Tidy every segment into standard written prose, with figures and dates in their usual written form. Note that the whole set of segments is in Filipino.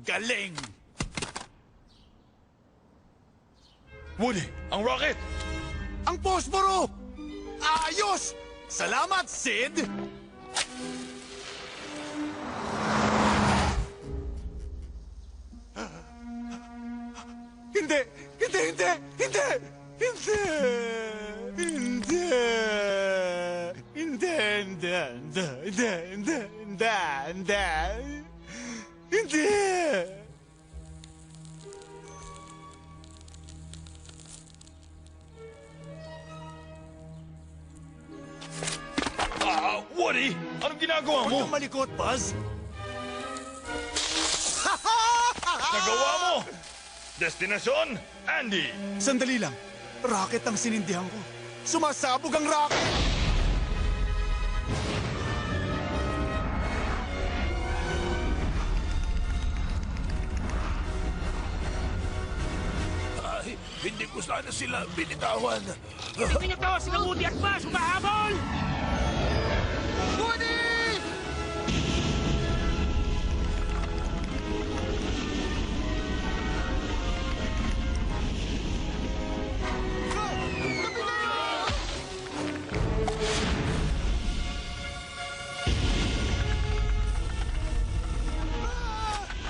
Galing! Woody, ang rocket! Ang posporo! Ayos! Salamat, Sid! Hindi! Hindi! Hindi! Hindi! Hindi! Hindi! Hindi! Hindi! Hindi! Hindi! Hindi! Hindi! Hindi! Woody! Anong ginagawa mo? Huwag kang malikot, Buzz! Nagawa mo! Destinasyon, Andy! Sandali lang. Rocket ang sinindihan ko. Sumasabog ang rocket! Ay, hindi ko sana sila binitawan. Tingnan niyo to! Sila Woody at Buzz! Humahabol! Woody!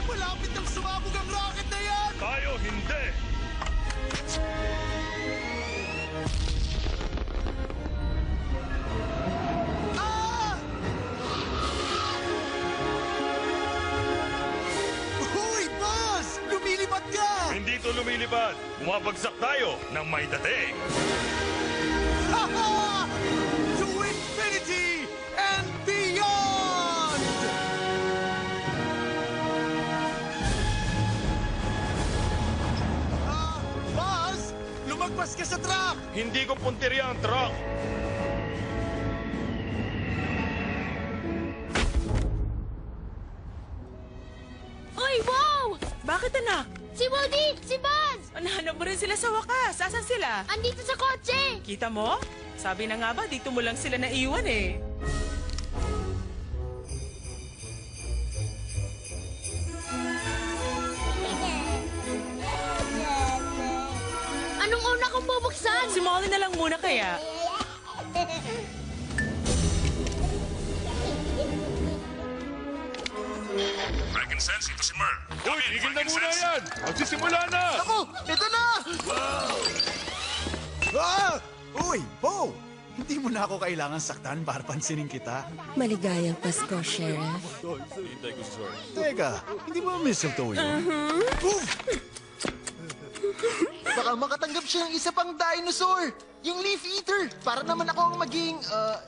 Malapit nang sumabog ang rocket na yan! Tayo hindi! Ah! Hoy, Buzz! Lumilipad ka! Hindi ito lumilipad. Bumabagsak tayo ng may dating. Ha-ha! To infinity and beyond! Buzz! Lumagpas ka sa truck! Hindi ko punteriya ang truck. Oy, wow! Bakit anak? Si Woody! Si Buzz! Nahanap mo rin sila sa wakas. Asan sila? Andito sa kotse! Kita mo? Sabi na nga ba, dito mo lang sila naiwan eh. Anong una kong bubuksan? Si Molly na lang muna kaya. Frankincense, ito si Merle. Uy, tigil na muna Frankincense. yan! Magsisimula na! Ako! Ito na! Ah! Uy, Bo! Hindi mo na ako kailangan saktan para pansinin kita. Maligayang Pasko, Sheriff. Teka, hindi mo mistletoe yun? Baka makatanggap siya ng isa pang dinosaur. Yung leaf eater. Para naman ako ang maging,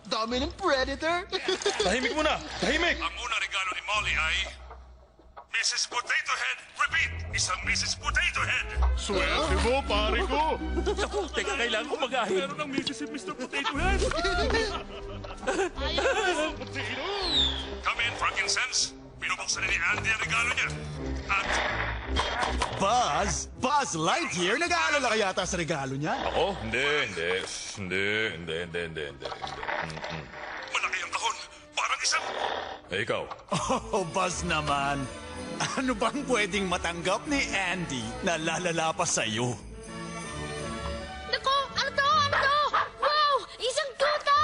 dominant predator. Tahimik muna! Tahimik! Ang unang regalo ni Molly ay... Mrs. Potato Head! Repeat! Isang Mrs. Potato Head! Swerte mo, pare ko! Naku, teka, kailangan ko mag-ahid. Meron ng misis si Mr. Potato Head! Come in, Frankincense! Binubuksan ni Andy ang regalo niya. At... Buzz! Buzz Lightyear! Nag-aalala ka yata sa regalo niya? Ako? Hindi. malaki ang kahon. Parang isang... Eh, ikaw? Oh, Buzz naman. Ano bang pwedeng matanggap ni Andy na lalala pa sa'yo? Naku! Ano to? Ano to? Wow! Isang tuta!